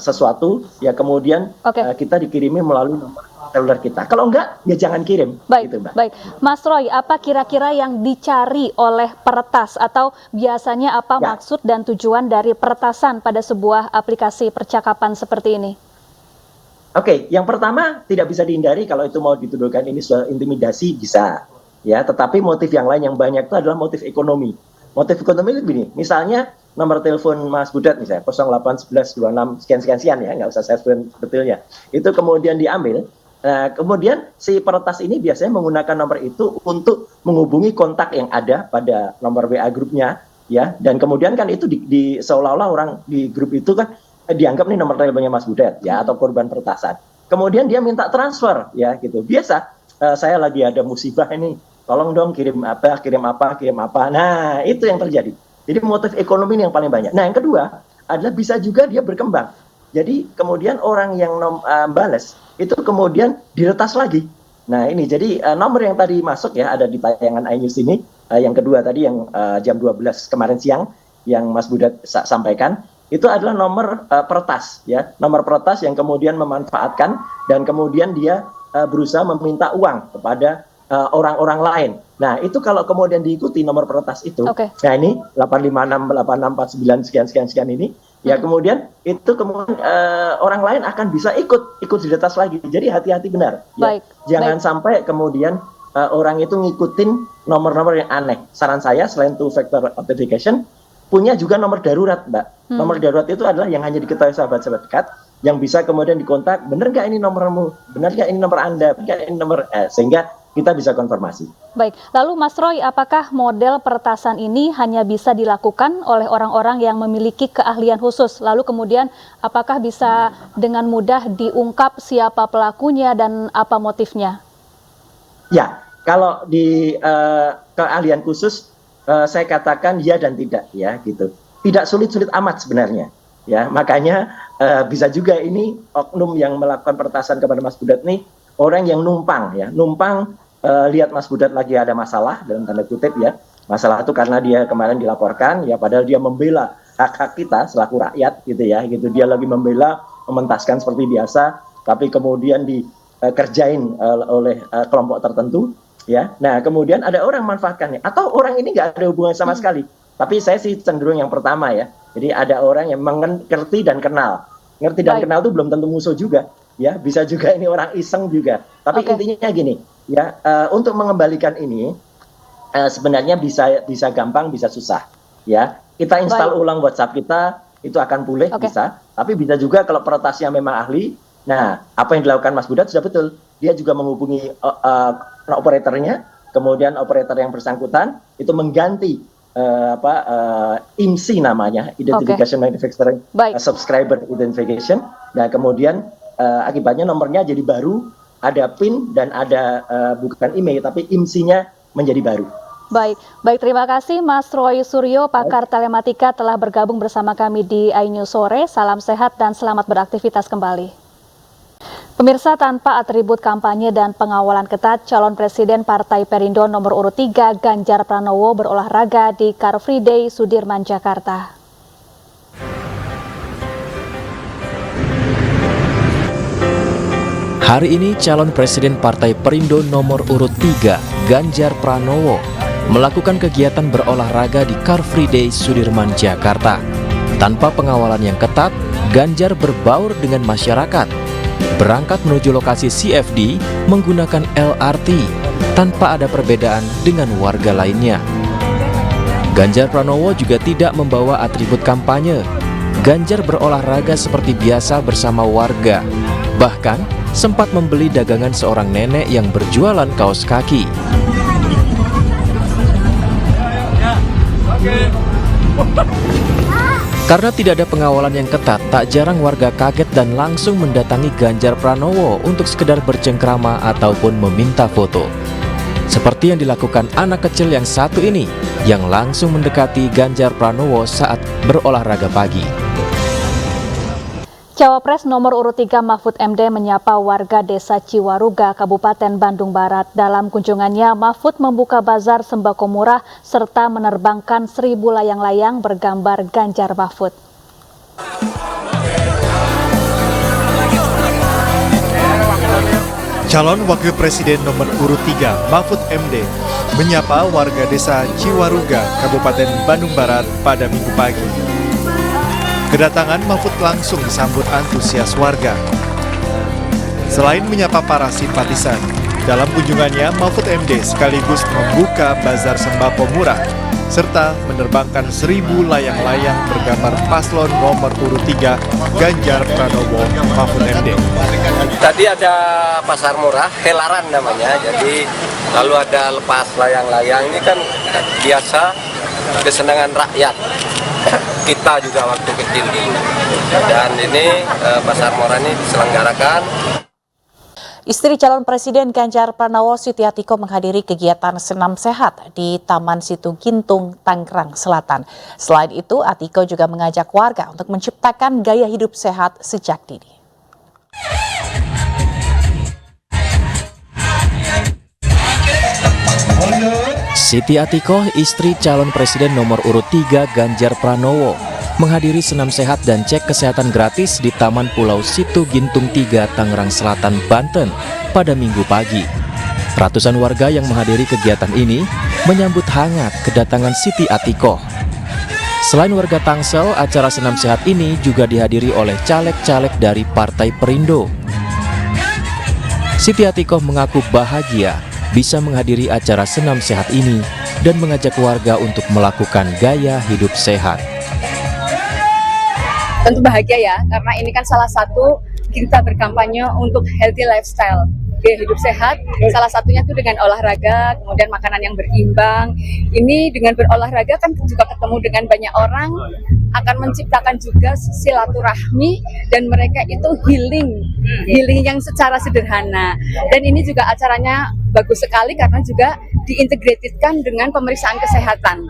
sesuatu ya, kemudian kita dikirimi melalui nomor seluler kita. Kalau enggak, ya jangan kirim. Baik, gitu, Mbak. baik. Mas Roy, apa kira-kira yang dicari oleh peretas atau biasanya apa maksud dan tujuan dari peretasan pada sebuah aplikasi percakapan seperti ini? Oke, yang pertama tidak bisa dihindari kalau itu mau dituduhkan ini soal intimidasi, bisa. Ya, tetapi motif yang lain yang banyak itu adalah motif ekonomi. Motif ekonomi itu begini, misalnya nomor telepon Mas Butet misalnya 081126 sekian-sekian ya, nggak usah saya sebutkan detailnya. Itu kemudian diambil. Kemudian si peretas ini biasanya menggunakan nomor itu untuk menghubungi kontak yang ada pada nomor WA grupnya ya, dan kemudian kan itu di seolah-olah orang di grup itu kan dianggap nih nomor teleponnya Mas Butet ya, atau korban peretasan. Kemudian dia minta transfer ya gitu. Biasa saya lagi ada musibah ini, tolong dong kirim apa. Nah, itu yang terjadi. Jadi motif ekonomi ini yang paling banyak. Nah, yang kedua adalah bisa juga dia berkembang. Jadi kemudian orang yang bales itu kemudian diretas lagi. Nah, ini jadi nomor yang tadi masuk ya, ada di tayangan iNews ini, yang kedua tadi yang jam 12 kemarin siang yang Mas Butet sampaikan, itu adalah nomor peretas ya, nomor peretas yang kemudian memanfaatkan dan kemudian dia berusaha meminta uang kepada orang-orang lain. Nah, itu kalau kemudian diikuti nomor peretas itu, nah ini 8568649 sekian ini, ya kemudian itu kemudian orang lain akan bisa ikut diretas lagi. Jadi hati-hati benar. Ya. Jangan sampai kemudian orang itu ngikutin nomor-nomor yang aneh. Saran saya selain two factor authentication, punya juga nomor darurat, Mbak. Nomor darurat itu adalah yang hanya diketahui sahabat-sahabat dekat, yang bisa kemudian dikontak, benar nggak ini nomormu, benar nggak ini nomor Anda, benar nggak ini nomor, sehingga kita bisa konfirmasi. Baik, lalu Mas Roy, apakah model peretasan ini hanya bisa dilakukan oleh orang-orang yang memiliki keahlian khusus? Lalu kemudian apakah bisa dengan mudah diungkap siapa pelakunya dan apa motifnya? Ya, kalau di keahlian khusus, saya katakan ya dan tidak ya gitu. Tidak sulit-sulit amat sebenarnya. Ya, makanya bisa juga ini oknum yang melakukan peretasan kepada Mas Butet nih orang yang numpang ya, lihat Mas Butet lagi ada masalah dalam tanda kutip ya. Masalah itu karena dia kemarin dilaporkan ya, padahal dia membela hak-hak kita selaku rakyat gitu ya, gitu. Dia lagi membela, mementaskan seperti biasa, tapi kemudian dikerjain oleh kelompok tertentu ya. Nah, kemudian ada orang manfaatkannya atau orang ini nggak ada hubungan sama sekali. Tapi saya sih cenderung yang pertama ya. Jadi ada orang yang mengerti dan kenal. Ngerti dan kenal itu belum tentu musuh juga. Ya, bisa juga ini orang iseng juga. Tapi intinya gini, ya, untuk mengembalikan ini sebenarnya bisa gampang, bisa susah. Ya, kita install ulang WhatsApp kita, itu akan pulih, bisa. Tapi bisa juga kalau peretasnya memang ahli. Nah, apa yang dilakukan Mas Budat sudah betul. Dia juga menghubungi operatornya, kemudian operator yang bersangkutan itu mengganti IMSI namanya, Identification Manufacturing Subscriber Identification. Nah, kemudian akibatnya nomornya jadi baru, ada PIN dan ada bukan IMEI tapi IMSI-nya menjadi baru. Baik, terima kasih Mas Roy Suryo, pakar telematika telah bergabung bersama kami di iNews Sore. Salam sehat dan selamat beraktivitas kembali. Pemirsa, tanpa atribut kampanye dan pengawalan ketat, calon presiden Partai Perindo nomor urut 3 Ganjar Pranowo berolahraga di Car Free Day Sudirman, Jakarta. Hari ini calon presiden Partai Perindo nomor urut 3 Ganjar Pranowo melakukan kegiatan berolahraga di Car Free Day Sudirman, Jakarta. Tanpa pengawalan yang ketat, Ganjar berbaur dengan masyarakat. Berangkat menuju lokasi CFD menggunakan LRT tanpa ada perbedaan dengan warga lainnya. Ganjar Pranowo juga tidak membawa atribut kampanye. Ganjar berolahraga seperti biasa bersama warga. Bahkan sempat membeli dagangan seorang nenek yang berjualan kaos kaki. Karena tidak ada pengawalan yang ketat, tak jarang warga kaget dan langsung mendatangi Ganjar Pranowo untuk sekedar bercengkrama ataupun meminta foto. Seperti yang dilakukan anak kecil yang satu ini, yang langsung mendekati Ganjar Pranowo saat berolahraga pagi. Cawapres nomor urut 3 Mahfud MD menyapa warga desa Ciwaruga, Kabupaten Bandung Barat. Dalam kunjungannya, Mahfud membuka bazar sembako murah serta menerbangkan 1000 layang-layang bergambar Ganjar Mahfud. Calon Wakil Presiden nomor urut 3 Mahfud MD menyapa warga desa Ciwaruga, Kabupaten Bandung Barat pada Minggu pagi. Kedatangan Mahfud langsung disambut antusias warga. Selain menyapa para simpatisan, dalam kunjungannya Mahfud MD sekaligus membuka bazar sembako murah serta menerbangkan 1000 layang-layang bergambar paslon nomor urut 3 Ganjar Pranowo Mahfud MD. Tadi ada pasar murah, Helaran namanya, jadi lalu ada lepas layang-layang. Ini kan biasa kesenangan rakyat. Kita juga waktu kecil dulu. Dan ini pasar murah ini diselenggarakan. Istri calon Presiden Ganjar Pranowo, Siti Atiko, menghadiri kegiatan senam sehat di Taman Situ Gintung, Tangerang Selatan. Selain itu, Atiko juga mengajak warga untuk menciptakan gaya hidup sehat sejak dini. Siti Atiko, istri calon presiden nomor urut 3 Ganjar Pranowo, menghadiri senam sehat dan cek kesehatan gratis di Taman Pulau Situ Gintung 3, Tangerang Selatan, Banten pada Minggu pagi. Ratusan warga yang menghadiri kegiatan ini menyambut hangat kedatangan Siti Atiko. Selain warga Tangsel, acara senam sehat ini juga dihadiri oleh caleg-caleg dari Partai Perindo. Siti Atiko mengaku bahagia bisa menghadiri acara senam sehat ini dan mengajak warga untuk melakukan gaya hidup sehat. Tentu bahagia ya, karena ini kan salah satu kita berkampanye untuk healthy lifestyle, gaya hidup sehat. Salah satunya itu dengan olahraga, kemudian makanan yang berimbang. Ini dengan berolahraga kan juga ketemu dengan banyak orang, akan menciptakan juga silaturahmi dan mereka itu healing yang secara sederhana. Dan ini juga acaranya bagus sekali karena juga diintegratedkan dengan pemeriksaan kesehatan.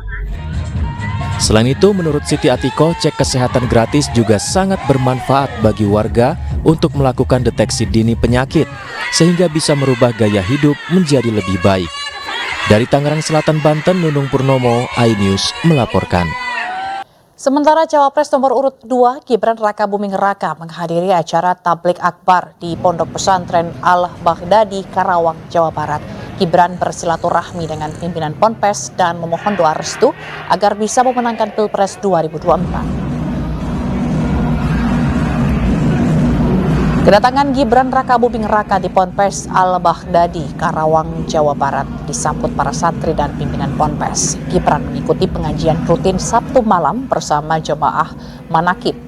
Selain itu, menurut Siti Atiko, cek kesehatan gratis juga sangat bermanfaat bagi warga untuk melakukan deteksi dini penyakit, sehingga bisa merubah gaya hidup menjadi lebih baik. Dari Tangerang Selatan, Banten, Nunung Purnomo, iNews melaporkan. Sementara Cawapres nomor urut 2 Gibran Rakabuming Raka menghadiri acara Tablik Akbar di Pondok Pesantren Al-Baghdadi, Karawang, Jawa Barat. Gibran bersilaturahmi dengan pimpinan Ponpes dan memohon doa restu agar bisa memenangkan Pilpres 2024. Kedatangan Gibran Rakabuming Raka di Ponpes Al-Baghdadi, Karawang, Jawa Barat disambut para santri dan pimpinan Ponpes. Gibran mengikuti pengajian rutin Sabtu malam bersama jemaah manakib.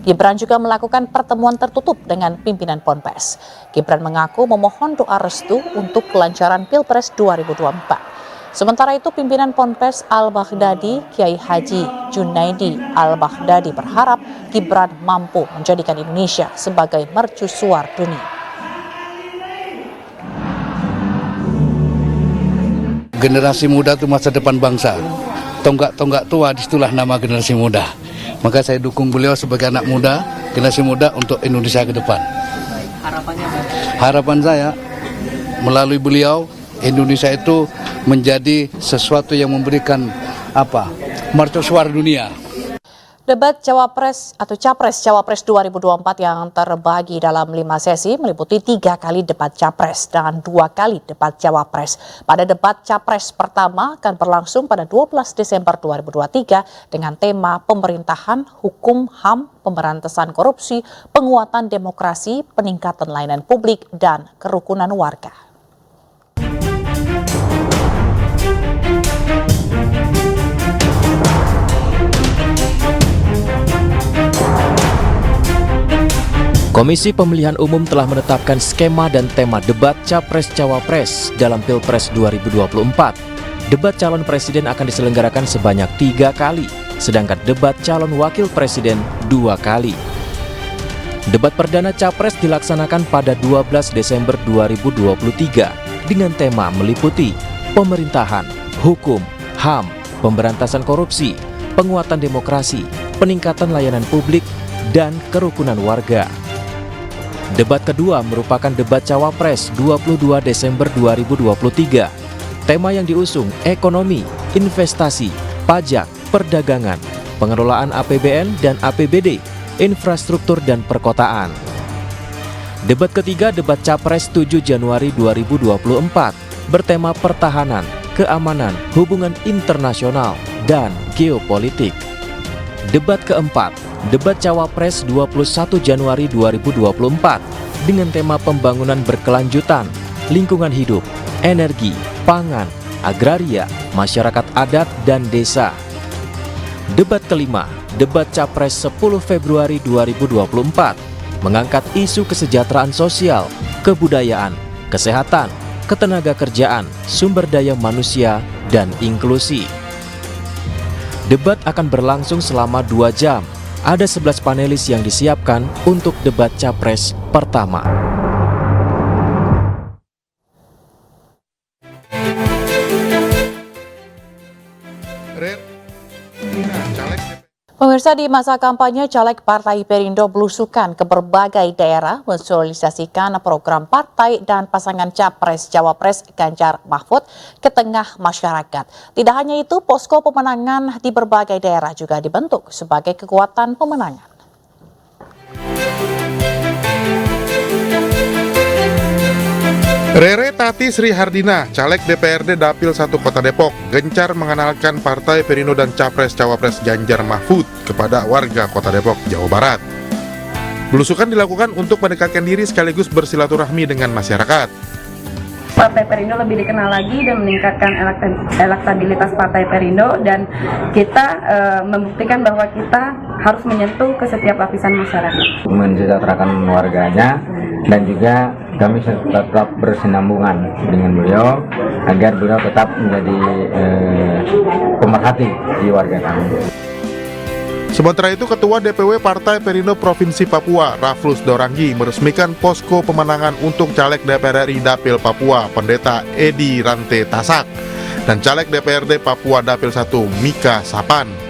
Gibran juga melakukan pertemuan tertutup dengan pimpinan Ponpes. Gibran mengaku memohon doa restu untuk kelancaran Pilpres 2024. Sementara itu, pimpinan Ponpes Al-Baghdadi, Kiai Haji Junaidi Al-Baghdadi berharap Gibran mampu menjadikan Indonesia sebagai mercusuar dunia. Generasi muda itu masa depan bangsa. Tonggak-tonggak tua, disitulah nama generasi muda. Maka saya dukung beliau sebagai anak muda, generasi muda untuk Indonesia ke depan. Harapan saya, melalui beliau, Indonesia itu menjadi sesuatu yang memberikan mercusuar dunia. Debat Cawapres atau Capres-Cawapres 2024 yang terbagi dalam 5 sesi meliputi 3 kali debat Capres dan 2 kali debat Cawapres. Pada debat Capres pertama akan berlangsung pada 12 Desember 2023 dengan tema pemerintahan, hukum, HAM, pemberantasan korupsi, penguatan demokrasi, peningkatan layanan publik, dan kerukunan warga. Komisi Pemilihan Umum telah menetapkan skema dan tema debat Capres-Cawapres dalam Pilpres 2024. Debat calon presiden akan diselenggarakan sebanyak 3 kali, sedangkan debat calon wakil presiden 2 kali. Debat perdana Capres dilaksanakan pada 12 Desember 2023 dengan tema meliputi pemerintahan, hukum, HAM, pemberantasan korupsi, penguatan demokrasi, peningkatan layanan publik, dan kerukunan warga. Debat kedua merupakan debat Cawapres 22 Desember 2023. Tema yang diusung ekonomi, investasi, pajak, perdagangan, pengelolaan APBN dan APBD, infrastruktur dan perkotaan. Debat ketiga debat Capres 7 Januari 2024 bertema pertahanan, keamanan, hubungan internasional, dan geopolitik. Debat keempat debat Cawapres 21 Januari 2024 dengan tema pembangunan berkelanjutan, lingkungan hidup, energi, pangan, agraria, masyarakat adat, dan desa. Debat kelima, debat Capres 10 Februari 2024 mengangkat isu kesejahteraan sosial, kebudayaan, kesehatan, ketenagakerjaan, sumber daya manusia, dan inklusi. Debat akan berlangsung selama 2 jam. Ada 11 panelis yang disiapkan untuk debat Capres pertama. Pemirsa, di masa kampanye, caleg Partai Perindo belusukan ke berbagai daerah mensosialisasikan program partai dan pasangan Capres-Cawapres Ganjar Mahfud ke tengah masyarakat. Tidak hanya itu, posko pemenangan di berbagai daerah juga dibentuk sebagai kekuatan pemenangan. Rere Tati Sri Hardina, caleg DPRD Dapil 1 Kota Depok, gencar mengenalkan Partai Perindo dan Capres-Cawapres Ganjar Mahfud kepada warga Kota Depok, Jawa Barat. Belusukan dilakukan untuk mendekatkan diri sekaligus bersilaturahmi dengan masyarakat. Partai Perindo lebih dikenal lagi dan meningkatkan elektabilitas Partai Perindo, dan kita membuktikan bahwa kita harus menyentuh ke setiap lapisan masyarakat. Mensejahterakan warganya dan juga kami tetap bersinambungan dengan beliau agar beliau tetap menjadi pemerhati di warga kami. Sementara itu, Ketua DPW Partai Perindo Provinsi Papua, Raflus Doranggi, meresmikan posko pemenangan untuk caleg DPR RI Dapil Papua, Pendeta Edi Rante Tasak, dan caleg DPRD Papua Dapil 1, Mika Sapan.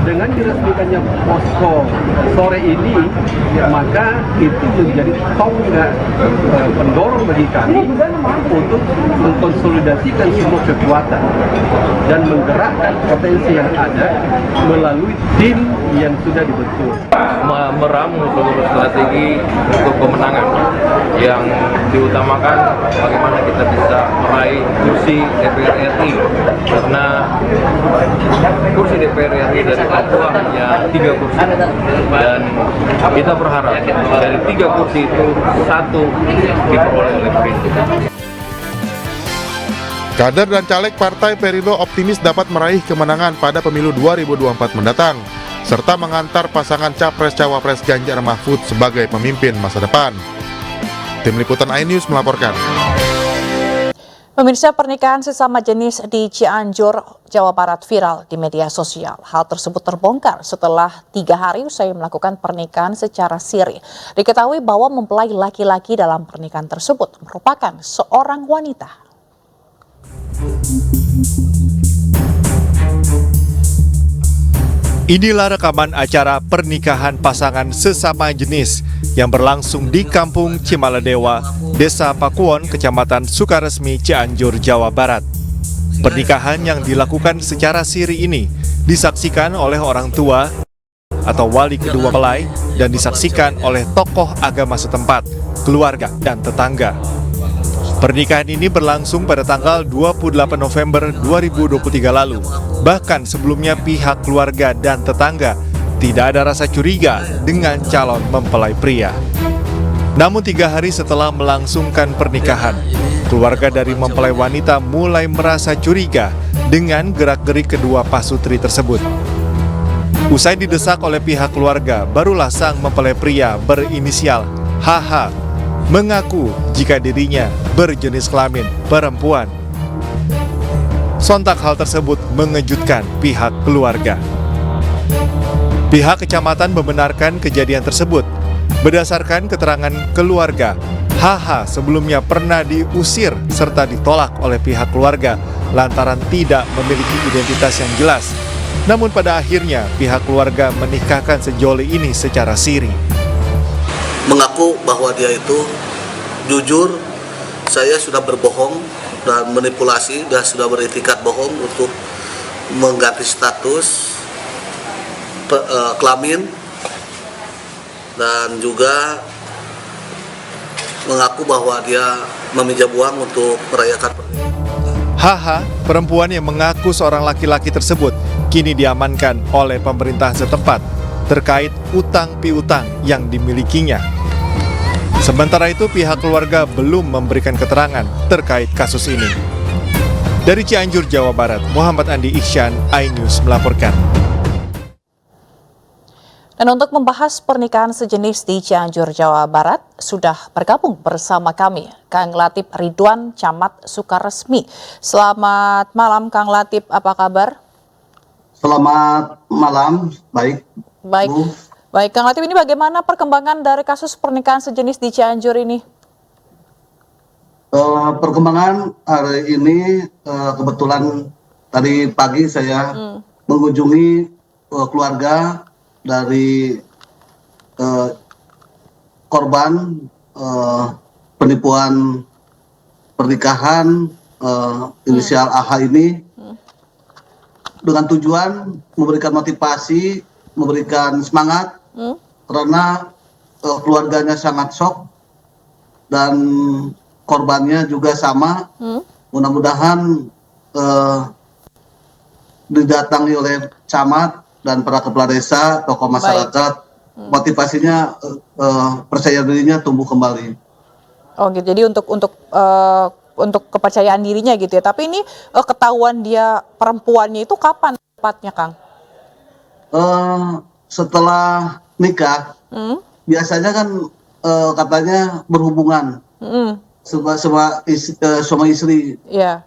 Dengan diresmikannya posko sore ini, maka itu menjadi tonggak pendorong bagi kami untuk mengkonsolidasikan semua kekuatan dan menggerakkan potensi yang ada melalui tim yang sudah dibentuk. Meramu seluruh strategi untuk pemenangan yang diutamakan bagaimana kita bisa meraih kursi DPR RI, karena kursi DPR RI dari Papua hanya 3 kursi, dan kita berharap dari 3 kursi itu 1 diperoleh oleh Perindo. Kader dan caleg Partai Perindo optimis dapat meraih kemenangan pada pemilu 2024 mendatang, serta mengantar pasangan Capres-Cawapres Ganjar Mahfud sebagai pemimpin masa depan. Tim Liputan iNews melaporkan. Pemirsa, pernikahan sesama jenis di Cianjur, Jawa Barat viral di media sosial. Hal tersebut terbongkar setelah 3 hari usai melakukan pernikahan secara siri. Diketahui bahwa mempelai laki-laki dalam pernikahan tersebut merupakan seorang wanita. Inilah rekaman acara pernikahan pasangan sesama jenis yang berlangsung di Kampung Cimaledewa, Desa Pakuwon, Kecamatan Sukaresmi, Cianjur, Jawa Barat. Pernikahan yang dilakukan secara siri ini disaksikan oleh orang tua atau wali kedua mempelai dan disaksikan oleh tokoh agama setempat, keluarga, dan tetangga. Pernikahan ini berlangsung pada tanggal 28 November 2023 lalu. Bahkan sebelumnya pihak keluarga dan tetangga tidak ada rasa curiga dengan calon mempelai pria. Namun 3 hari setelah melangsungkan pernikahan, keluarga dari mempelai wanita mulai merasa curiga dengan gerak-gerik kedua pasutri tersebut. Usai didesak oleh pihak keluarga, barulah sang mempelai pria berinisial HH mengaku jika dirinya berjenis kelamin perempuan. Sontak hal tersebut mengejutkan pihak keluarga. Pihak kecamatan membenarkan kejadian tersebut. Berdasarkan keterangan keluarga, HH sebelumnya pernah diusir serta ditolak oleh pihak keluarga lantaran tidak memiliki identitas yang jelas. Namun pada akhirnya pihak keluarga menikahkan sejoli ini secara siri. Mengaku bahwa dia itu jujur, saya sudah berbohong dan manipulasi dan sudah beritikat bohong untuk mengganti status kelamin, dan juga mengaku bahwa dia meminjam uang untuk merayakan pernikahan. HH, perempuan yang mengaku seorang laki-laki tersebut, kini diamankan oleh pemerintah setempat terkait utang piutang yang dimilikinya. Sementara itu pihak keluarga belum memberikan keterangan terkait kasus ini. Dari Cianjur, Jawa Barat, Muhammad Andi Ikhsan, iNews melaporkan. Dan untuk membahas pernikahan sejenis di Cianjur, Jawa Barat, sudah bergabung bersama kami Kang Latif Ridwan, Camat Sukaresmi. Selamat malam Kang Latif, apa kabar? Selamat malam, baik. Baik. Bu. Baik, Kang Latif, ini bagaimana perkembangan dari kasus pernikahan sejenis di Cianjur ini? Perkembangan hari ini kebetulan tadi pagi saya mengunjungi keluarga dari korban penipuan pernikahan inisial AH ini dengan tujuan memberikan motivasi, memberikan semangat karena keluarganya sangat shock dan korbannya juga sama. Mudah-mudahan didatangi oleh camat dan para kepala desa, tokoh masyarakat, motivasinya percaya dirinya tumbuh kembali. Oh gitu. Jadi untuk kepercayaan dirinya gitu ya. Tapi ini ketahuan dia perempuannya itu kapan tepatnya, Kang? Setelah nikah, biasanya kan katanya berhubungan sama istri. Iya.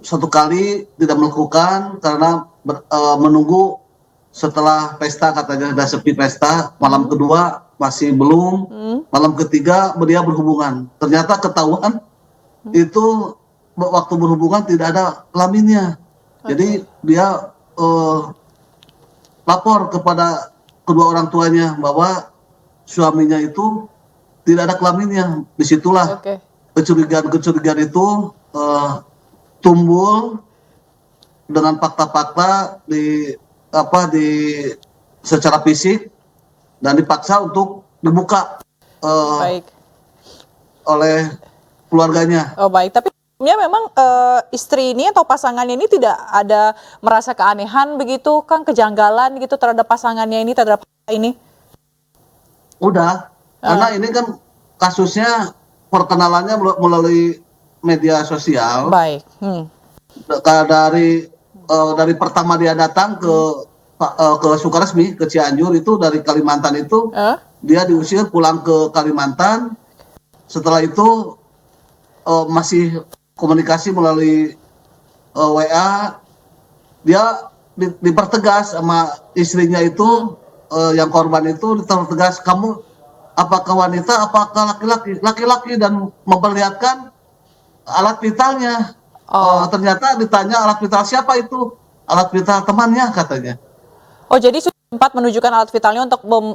Satu kali tidak melakukan karena menunggu setelah pesta, katanya sudah sepi pesta. Malam kedua masih belum. Malam ketiga dia berhubungan. Ternyata ketahuan itu waktu berhubungan tidak ada kelaminnya. Jadi dia lapor kepada kedua orang tuanya bahwa suaminya itu tidak ada kelaminnya. Disitulah kecurigaan itu tumbuh dengan fakta-fakta secara fisik dan dipaksa untuk dibuka oleh keluarganya. Oh baik, tapi memang istri ini atau pasangannya ini tidak ada merasa keanehan begitu, Kang, kejanggalan gitu terhadap pasangannya ini, terhadap ini? Udah, karena ini kan kasusnya perkenalannya melalui media sosial. Baik. Dari pertama dia datang ke Sukaresmi, ke Cianjur itu dari Kalimantan itu, dia diusir pulang ke Kalimantan. Setelah itu masih komunikasi melalui WA, dia dipertegas sama istrinya itu, yang korban itu dipertegas, kamu apakah wanita, apakah laki-laki? Laki-laki, dan memperlihatkan alat vitalnya. Ternyata ditanya alat vital siapa itu? Alat vital temannya katanya. Oh, jadi sempat menunjukkan alat vitalnya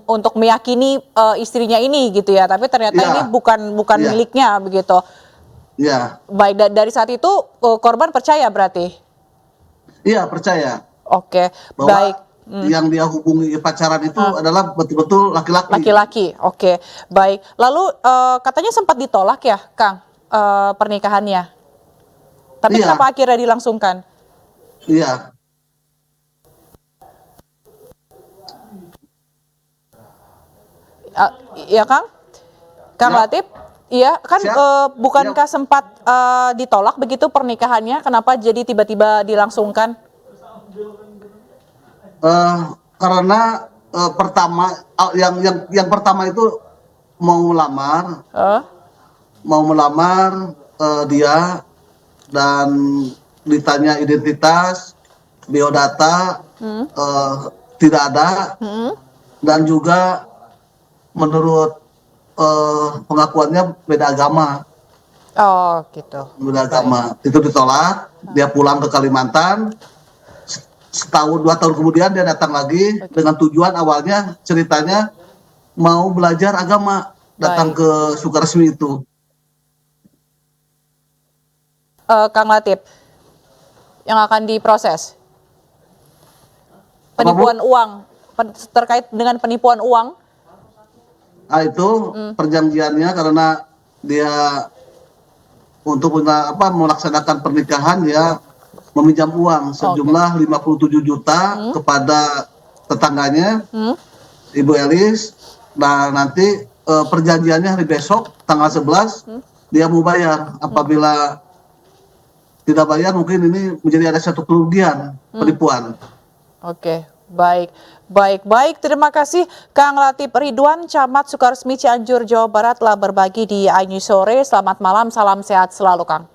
untuk meyakini istrinya ini gitu ya, tapi ternyata ini bukan miliknya begitu. Iya. Baik, dari saat itu korban percaya berarti? Iya, percaya. Oke, bahwa baik. Yang dia hubungi pacaran itu adalah betul-betul laki-laki. Laki-laki, oke, baik. Lalu katanya sempat ditolak ya, Kang, pernikahannya. Tapi kenapa akhirnya dilangsungkan? Iya. Iya, Kang? Kang Latif? Iya, kan bukankah sempat ditolak begitu pernikahannya? Kenapa jadi tiba-tiba dilangsungkan? Karena pertama yang pertama itu mau melamar dia, dan ditanya identitas, biodata, tidak ada, dan juga menurut pengakuannya beda agama. Oh, gitu. Beda agama. Itu ditolak, dia pulang ke Kalimantan. Setahun, 2 tahun kemudian dia datang lagi dengan tujuan awalnya ceritanya mau belajar agama, datang ke Sukaresmi itu. Kang Latif, yang akan diproses penipuan uang, terkait dengan penipuan uang. Nah, itu perjanjiannya karena dia untuk melaksanakan pernikahan dia meminjam uang sejumlah 57 juta kepada tetangganya, Ibu Elis. Nah, nanti perjanjiannya hari besok tanggal 11 dia mau bayar. Apabila tidak bayar, mungkin ini menjadi ada satu kerugian penipuan. Oke, baik. Terima kasih Kang Latif Ridwan, Camat Sukaresmi Cianjur, Jawa Barat, telah berbagi di iNews Sore. Selamat malam, salam sehat selalu, Kang.